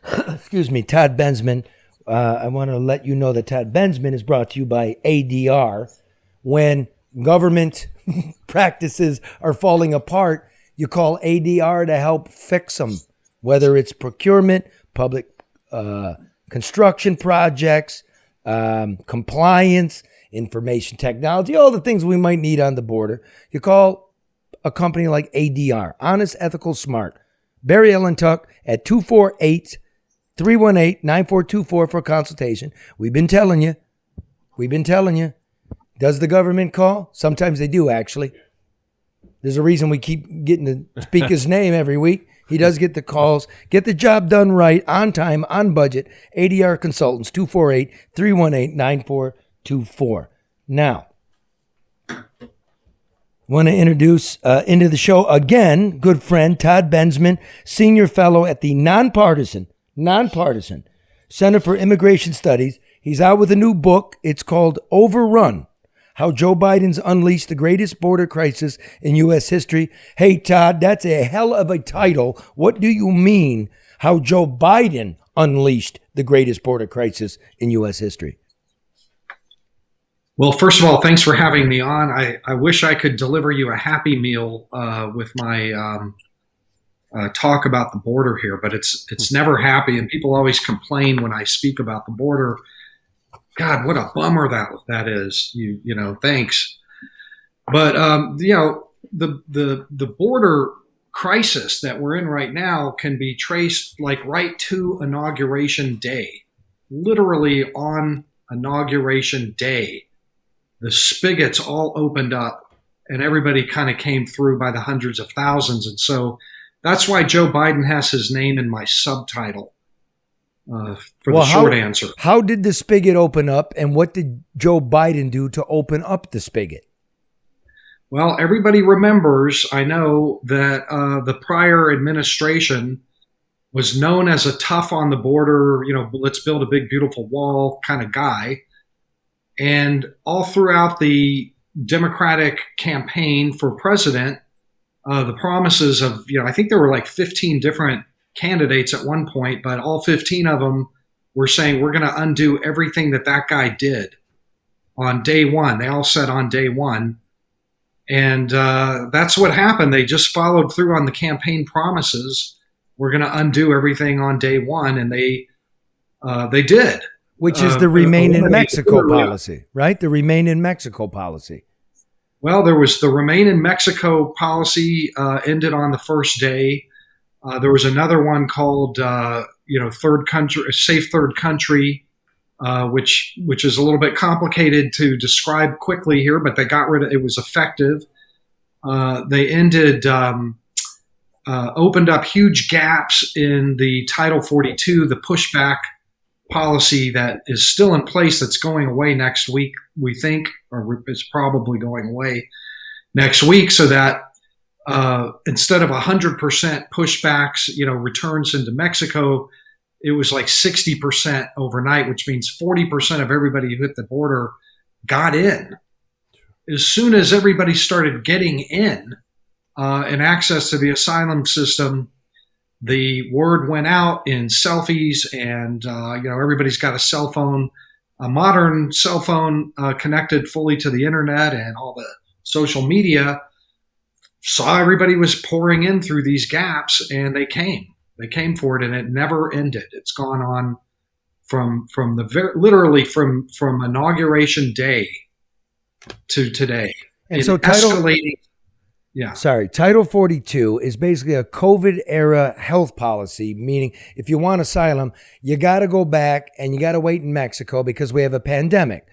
Todd Bensman, I want to let you know that Todd Bensman is brought to you by ADR. When government practices are falling apart, you call ADR to help fix them, whether it's procurement, public construction projects, compliance, information technology, all the things we might need on the border. You call a company like ADR, Honest, Ethical, Smart. Barry Ellen Tuck at 248-318-9424 for a consultation. We've been telling you. Does the government call? Sometimes they do, actually. There's a reason we keep getting to speak his name every week. He does get the calls. Get the job done right, on time, on budget. ADR Consultants, 248-318-9424. Now, want to introduce into the show again, good friend Todd Bensman, Senior Fellow at the nonpartisan Center for Immigration Studies. He's out with a new book. It's called Overrun: How Joe Biden's Unleashed the Greatest Border Crisis in U.S. History. Hey, Todd, that's a hell of a title. What do you mean, how Joe Biden unleashed the greatest border crisis in U.S. history? Well, first of all, thanks for having me on. I wish I could deliver you a happy meal with my talk about the border here, but it's never happy, and people always complain when I speak about the border. God, what a bummer that is. You know, thanks. But the border crisis that we're in right now can be traced right to Inauguration Day. Literally on Inauguration Day, the spigots all opened up and everybody kind of came through by the hundreds of thousands. And so that's why Joe Biden has his name in my subtitle for the short answer. How did the spigot open up, and what did Joe Biden do to open up the spigot? Well, everybody remembers, I know, that the prior administration was known as a tough on the border, let's build a big, beautiful wall kind of guy. And all throughout the Democratic campaign for president, the promises of, I think there were 15 different candidates at one point, but all 15 of them were saying, we're going to undo everything that guy did on day one. They all said on day one. And that's what happened. They just followed through on the campaign promises. We're going to undo everything on day one. And they did. Which is the Remain in Mexico policy, right? The Remain in Mexico policy. Well, there was the Remain in Mexico policy ended on the first day. There was another one called, third country, safe third country, which is a little bit complicated to describe quickly here, but they got rid of it. It was effective. They ended, opened up huge gaps in the Title 42, the pushback policy that is still in place, that's going away next week, we think, or it's probably going away next week, so that instead of 100% pushbacks, returns into Mexico, it was 60% overnight, which means 40% of everybody who hit the border got in. As soon as everybody started getting in and access to the asylum system, the word went out in selfies, and everybody's got a cell phone, a modern cell phone connected fully to the internet and all the social media. Saw everybody was pouring in through these gaps, and they came for it, and it never ended. It's gone on from literally from Inauguration Day to today, and so escalating. Yeah. Sorry. Title 42 is basically a COVID era health policy, meaning if you want asylum, you got to go back and you got to wait in Mexico because we have a pandemic.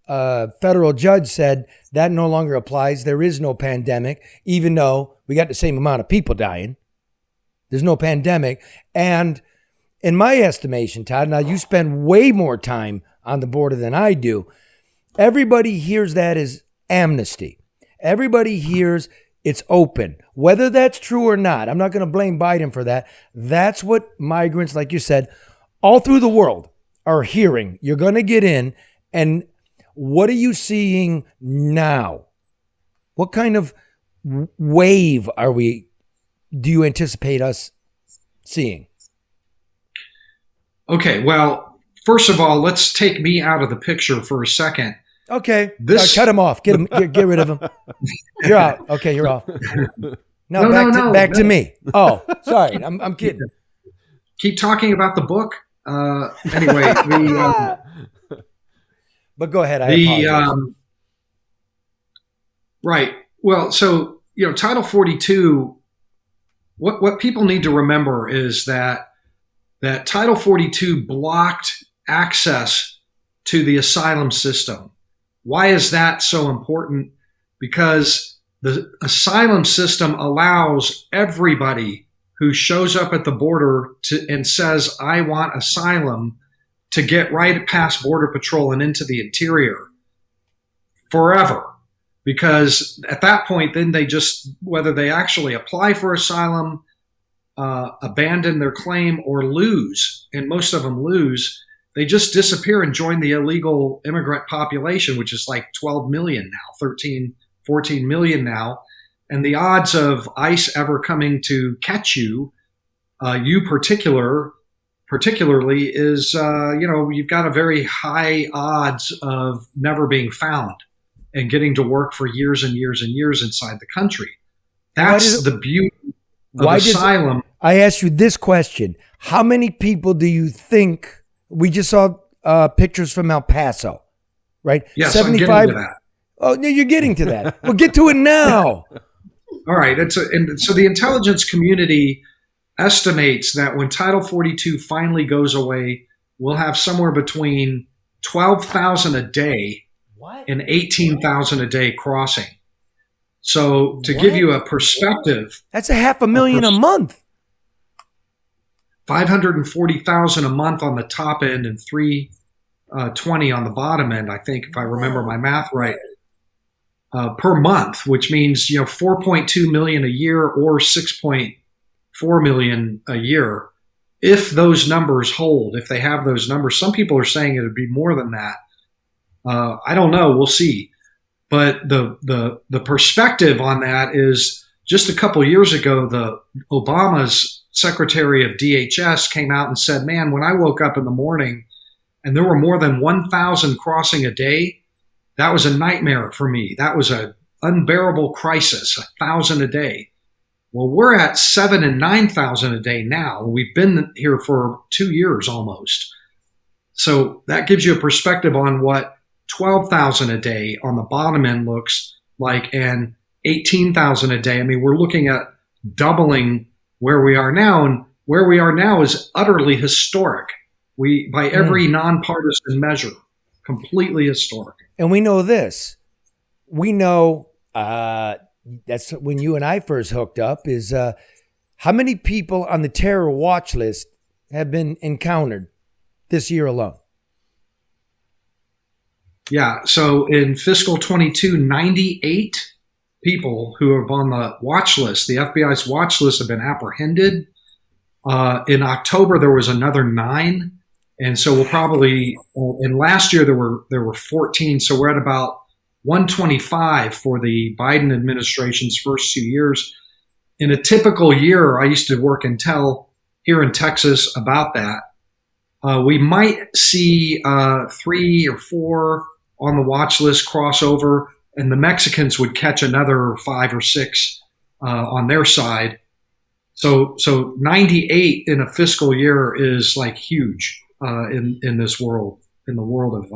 Federal judge said that no longer applies. There is no pandemic, even though we got the same amount of people dying. There's no pandemic. And in my estimation, Todd, now you spend way more time on the border than I do. Everybody hears that as amnesty. Everybody hears it's open. Whether that's true or not, I'm not going to blame Biden for that. That's what migrants, like you said, all through the world are hearing. You're going to get in. And what are you seeing now? What kind of wave do you anticipate us seeing? Okay, well, first of all, let's take me out of the picture for a second. Okay, cut him off. Get rid of him. You're out. Okay, you're off. Back to me. Oh, sorry. I'm kidding. Keep talking about the book. Anyway, But go ahead. I apologize. Right. Well, so, Title 42, what people need to remember is that Title 42 blocked access to the asylum system. Why is that so important? Because the asylum system allows everybody who shows up at the border and says, I want asylum, to get right past Border Patrol and into the interior forever. Because at that point, then they just, whether they actually apply for asylum, abandon their claim, or lose, and most of them lose, they just disappear and join the illegal immigrant population, which is like 12 million now, 13, 14 million now. And the odds of ICE ever coming to catch you, particularly, is, you've got a very high odds of never being found and getting to work for years and years and years inside the country. That's the beauty of asylum. I asked you this question. How many people do you think, we just saw pictures from El Paso, right? Yes, 75. I'm getting to that. Oh, no, you're getting to that. Well, get to it now. All right. And so the intelligence community estimates that when Title 42 finally goes away, we'll have somewhere between 12,000 a day and 18,000 a day crossing. So to give you a perspective, that's $500,000 a month. 540,000 a month on the top end and 320 on the bottom end, I think, if I remember my math right, per month, which means 4.2 million a year or 6.4 million a year. If those numbers hold, if they have those numbers, some people are saying it would be more than that. I don't know. We'll see. But the perspective on that is, just a couple of years ago, Obama's Secretary of DHS came out and said, man, when I woke up in the morning and there were more than 1,000 crossing a day, that was a nightmare for me. That was an unbearable crisis, 1,000 a day. Well, we're at 7,000 and 9,000 a day now. We've been here for 2 years almost. So that gives you a perspective on what 12,000 a day on the bottom end looks like, and 18,000 a day. I mean, we're looking at doubling where we are now, and where we are now is utterly historic. By every nonpartisan measure, completely historic. And we know this. We know that's when you and I first hooked up, is how many people on the terror watch list have been encountered this year alone? Yeah. So in fiscal 22, 98 people who are on the watch list, the FBI's watch list, have been apprehended. In October, there was another 9. And so we'll probably, and last year there were 14. So we're at about 125 for the Biden administration's first 2 years. In a typical year, I used to work Intel here in Texas about that. We might see 3 or 4 on the watch list crossover, and the Mexicans would catch another 5 or 6 on their side. So 98 in a fiscal year is like huge in this world, in the world of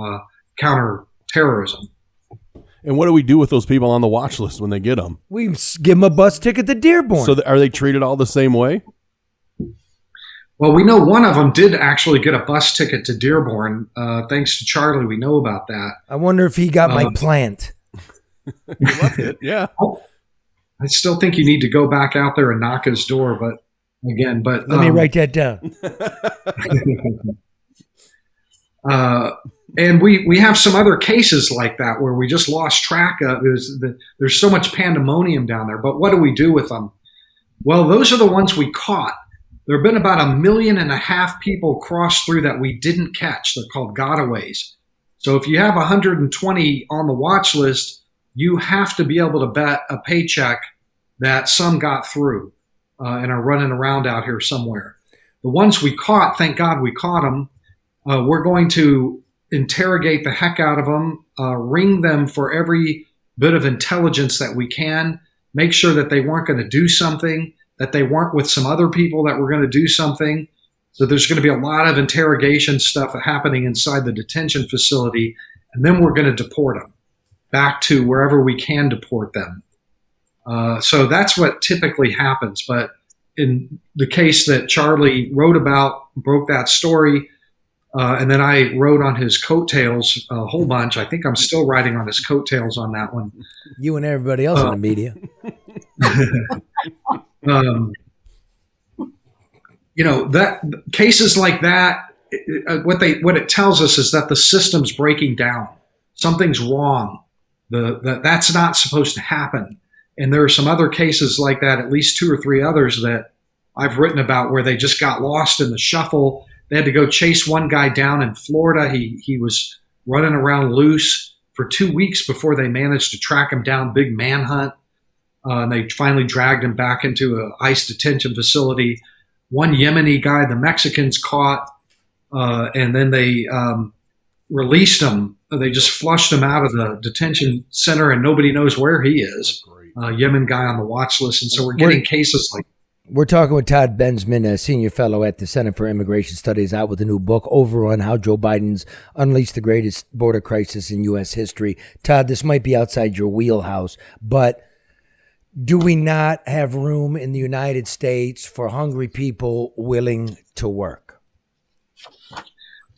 counterterrorism. And what do we do with those people on the watch list when they get them? We give them a bus ticket to Dearborn. So are they treated all the same way? Well, we know one of them did actually get a bus ticket to Dearborn. Thanks to Charlie, we know about that. I wonder if he got my plant. He loved it, yeah. I still think you need to go back out there and knock his door, but let me write that down. And we have some other cases like that where we just lost track of. There's so much pandemonium down there. But what do we do with them? Well, those are the ones we caught. There have been about 1.5 million people cross through that we didn't catch. They're called gotaways. So if you have 120 on the watch list, you have to be able to bet a paycheck that some got through and are running around out here somewhere. The ones we caught, thank God we caught them. We're going to interrogate the heck out of them, ring them for every bit of intelligence that we can, make sure that they weren't going to do something, that they weren't with some other people that were going to do something. So there's going to be a lot of interrogation stuff happening inside the detention facility, and then we're going to deport them back to wherever we can deport them. So that's what typically happens. But in the case that Charlie wrote about, broke that story, and then I wrote on his coattails a whole bunch. I think I'm still writing on his coattails on that one. You and everybody else in the media. That cases like that, what it tells us is that the system's breaking down. Something's wrong. That's not supposed to happen. And there are some other cases like that, at least 2 or 3 others that I've written about, where they just got lost in the shuffle. They had to go chase one guy down in Florida. He was running around loose for 2 weeks before they managed to track him down, big manhunt. And they finally dragged him back into an ICE detention facility. One Yemeni guy the Mexicans caught, and then they released him. They just flushed him out of the detention center, and nobody knows where he is. Yemen guy on the watch list. And so we're getting cases like. We're talking with Todd Bensman, a senior fellow at the Center for Immigration Studies, out with a new book, Over on How Joe Biden's Unleashed the Greatest Border Crisis in U.S. History. Todd, this might be outside your wheelhouse, but do we not have room in the United States for hungry people willing to work?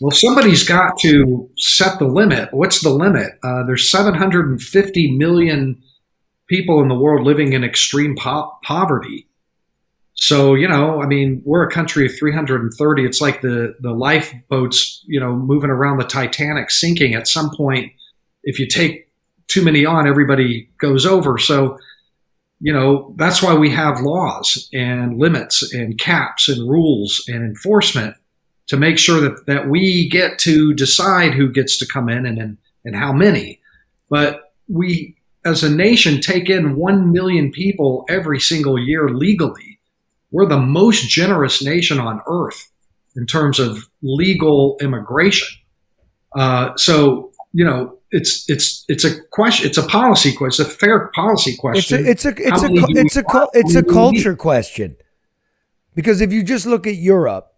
Well, somebody's got to set the limit. What's the limit? There's 750 million people in the world living in extreme poverty. So, we're a country of 330. It's like the lifeboats, moving around the Titanic sinking. At some point, if you take too many on, everybody goes over. So, that's why we have laws and limits and caps and rules and enforcement to make sure that we get to decide who gets to come in and how many. But we, as a nation, take in 1 million people every single year legally. We're the most generous nation on earth in terms of legal immigration. So it's a question. It's a policy question. It's a fair policy question. It's a culture question. Because if you just look at Europe,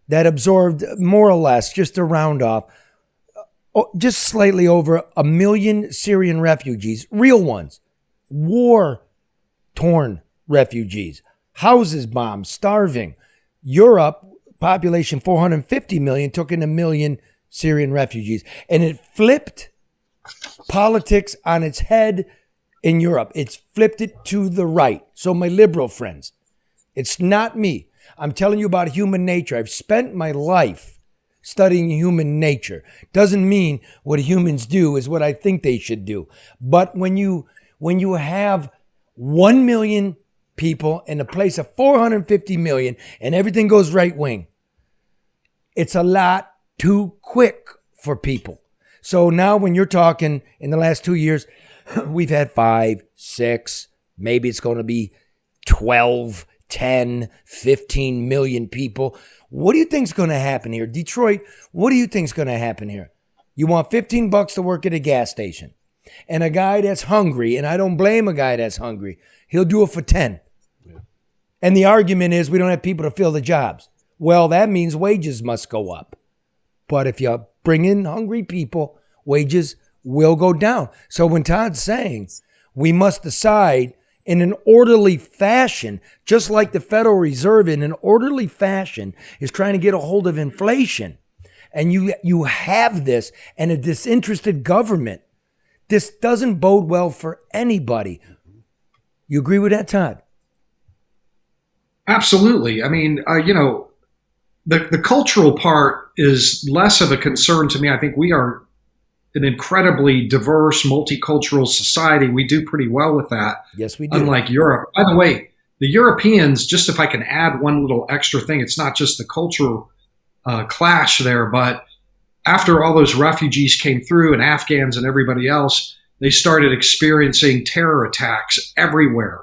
that absorbed more or less, just to round off, just slightly over 1 million Syrian refugees, real ones, war-torn refugees, houses bombed, starving. Europe, population 450 million, took in 1 million Syrian refugees. And it flipped politics on its head in Europe. It's flipped it to the right. So my liberal friends, it's not me. I'm telling you about human nature. I've spent my life studying human nature. Doesn't mean what humans do is what I think they should do. But when you have 1 million people in a place of 450 million and everything goes right wing, it's a lot too quick for people. So now when you're talking in the last 2 years, we've had 5, 6, maybe it's going to be 12, 10, 15 million people. What do you think's going to happen here? Detroit, what do you think's going to happen here? You want $15 to work at a gas station, and a guy that's hungry, and I don't blame a guy that's hungry, he'll do it for 10. Yeah. And the argument is we don't have people to fill the jobs. Well, that means wages must go up. But if you bring in hungry people, wages will go down. So when Todd's saying we must decide in an orderly fashion, just like the Federal Reserve in an orderly fashion is trying to get a hold of inflation, and you have this and a disinterested government, this doesn't bode well for anybody. You agree with that, Todd? Absolutely. I mean, the cultural part is less of a concern to me. I think we are an incredibly diverse, multicultural society. We do pretty well with that. Yes, we do. Unlike Europe. By the way, the Europeans, just if I can add one little extra thing, it's not just the cultural clash there, but after all those refugees came through and Afghans and everybody else, they started experiencing terror attacks everywhere.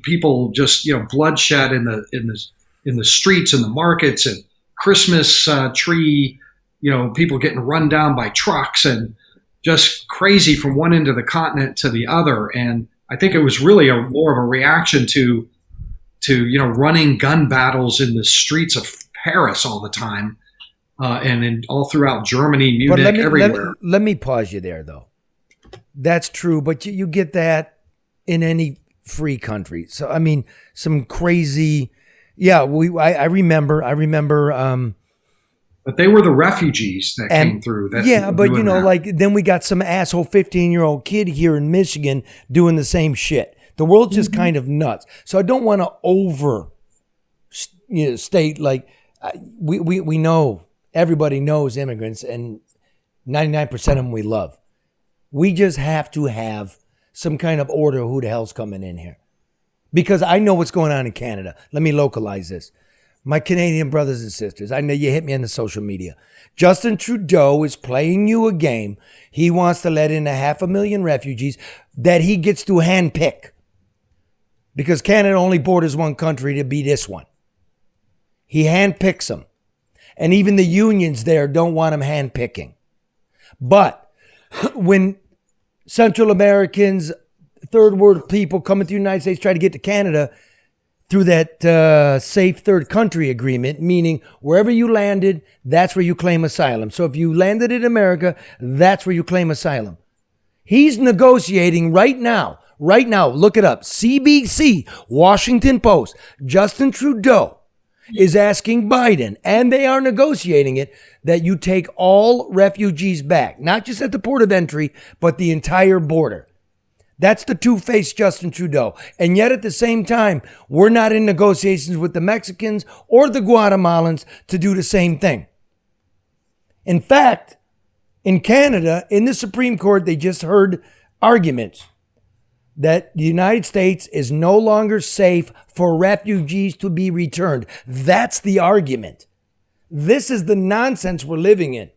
People just, bloodshed in the streets and the markets, and Christmas tree, people getting run down by trucks, and just crazy from one end of the continent to the other. And I think it was really more of a reaction to running gun battles in the streets of Paris all the time, and all throughout Germany, Munich, But everywhere. let me pause you there, though. That's true, but you get that in any free country. So I mean, some crazy. Yeah, I remember. But they were the refugees that came through. That Yeah, but doing that. like then we got some asshole 15-year-old kid here in Michigan doing the same shit. The world's just kind of nuts. So I don't want to state like we know, everybody knows immigrants, and 99% of them we love. We just have to have some kind of order who the hell's coming in here. Because I know what's going on in Canada. Let me localize this. My Canadian brothers and sisters, I know you hit me on the social media. Justin Trudeau is playing you a game. He wants to let in 500,000 refugees that he gets to handpick. Because Canada only borders one country, to be this one. He handpicks them. And even the unions there don't want him handpicking. But when Central Americans, third world people coming to the United States try to get to Canada through that safe third country agreement, meaning wherever you landed, that's where you claim asylum. So if you landed in America, that's where you claim asylum. He's negotiating right now, look it up, CBC, Washington Post, Justin Trudeau is asking Biden, and they are negotiating it, that you take all refugees back, not just at the port of entry, but the entire border. That's the two-faced Justin Trudeau. And yet at the same time, we're not in negotiations with the Mexicans or the Guatemalans to do the same thing. In fact, in Canada, in the Supreme Court, they just heard arguments that the United States is no longer safe for refugees to be returned. That's the argument. This is the nonsense we're living in.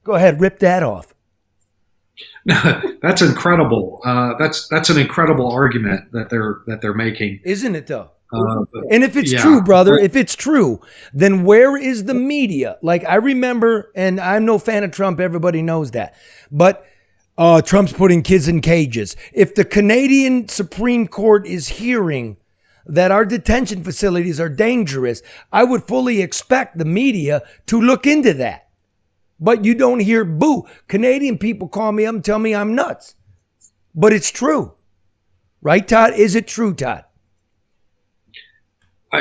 Go ahead, rip that off. That's incredible. That's an incredible argument that they're making, isn't it? Though, and if it's true, brother, if it's true, then where is the media? Like I remember, and I'm no fan of Trump. Everybody knows that, but Trump's putting kids in cages. If the Canadian Supreme Court is hearing that our detention facilities are dangerous, I would fully expect the media to look into that. But you don't hear boo. Canadian people call me up and tell me I'm nuts. But it's true. Right, Todd? Is it true, Todd?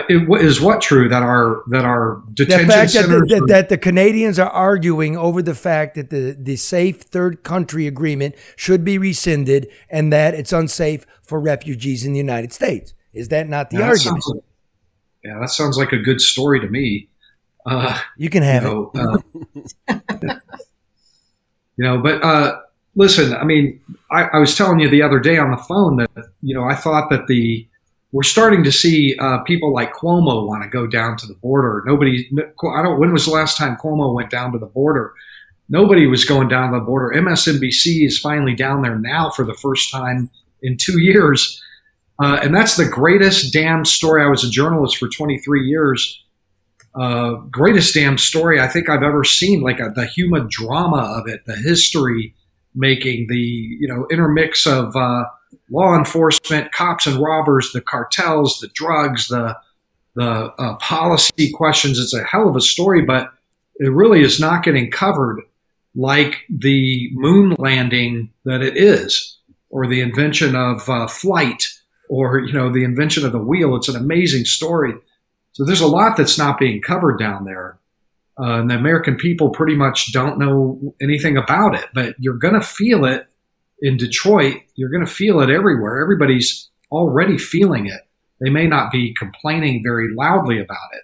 Is what true that our detention the fact centers that the Canadians are arguing over the fact that the safe third country agreement should be rescinded and that it's unsafe for refugees in the United States. Is that not the argument? That sounds like a good story to me. You can have it. But listen, I mean, I was telling you the other day on the phone that, I thought that we're starting to see people like Cuomo want to go down to the border. When was the last time Cuomo went down to the border? Nobody was going down to the border. MSNBC is finally down there now for the first time in 2 years. And that's the greatest damn story. I was a journalist for 23 years. Greatest damn story I think I've ever seen, like the human drama of it, the history making, the intermix of law enforcement, cops and robbers, the cartels, the drugs, the policy questions. It's a hell of a story, but it really is not getting covered like the moon landing that it is, or the invention of flight, or the invention of the wheel. It's an amazing story. So there's a lot that's not being covered down there. And the American people pretty much don't know anything about it. But you're going to feel it in Detroit. You're going to feel it everywhere. Everybody's already feeling it. They may not be complaining very loudly about it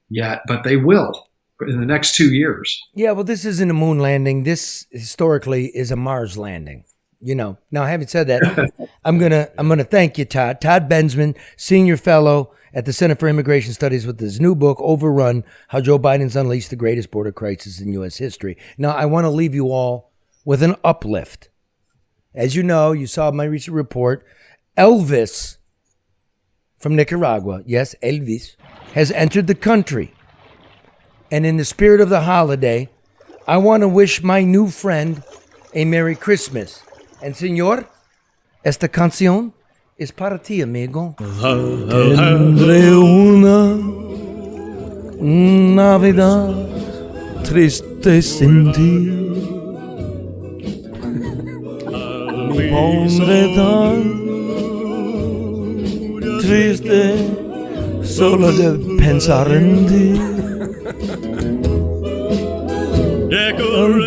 yet, but they will in the next 2 years. Yeah, well, this isn't a moon landing. This historically is a Mars landing. Now, having said that, I'm gonna thank you, Todd. Todd Bensman, senior fellow at the Center for Immigration Studies, with his new book, Overrun: How Joe Biden's Unleashed the Greatest Border Crisis in U.S. History. Now, I want to leave you all with an uplift. As you know, you saw my recent report, Elvis from Nicaragua, yes, Elvis, has entered the country. And in the spirit of the holiday, I want to wish my new friend a Merry Christmas. And señor, esta canción es para ti, amigo. Tendré una Navidad triste sin ti. Me pondré tan triste solo de pensar en ti.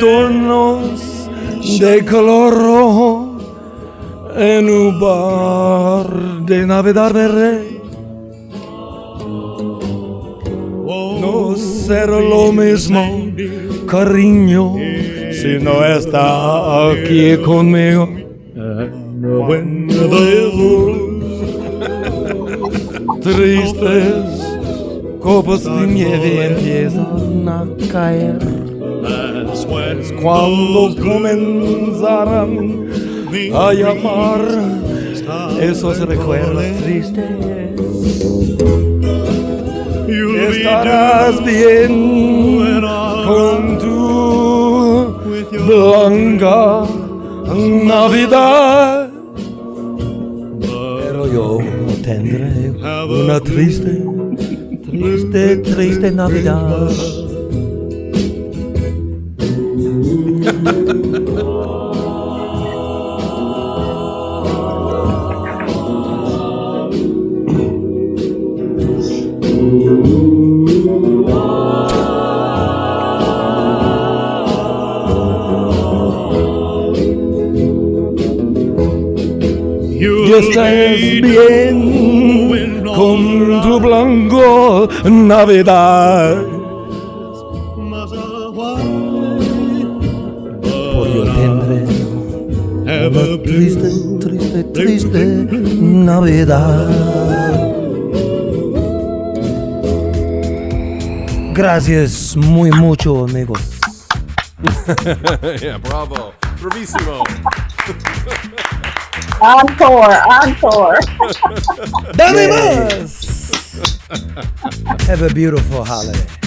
Adornos de color rojo en un bar de Navidad veré. No será lo mismo, cariño, si no está aquí conmigo. Tristes copos de nieve empiezan a caer. Es cuando comenzarán a llamar esos recuerdos tristes. Estarás bien con tu blanca Navidad, pero yo tendré una triste, triste, triste Navidad. Y estás bien con tu blanco Navidad. Por yo tendré una triste, triste, triste Navidad. Gracias muy mucho, amigos. Yeah, bravo. Bravissimo. Encore. Dame más. Have a beautiful holiday.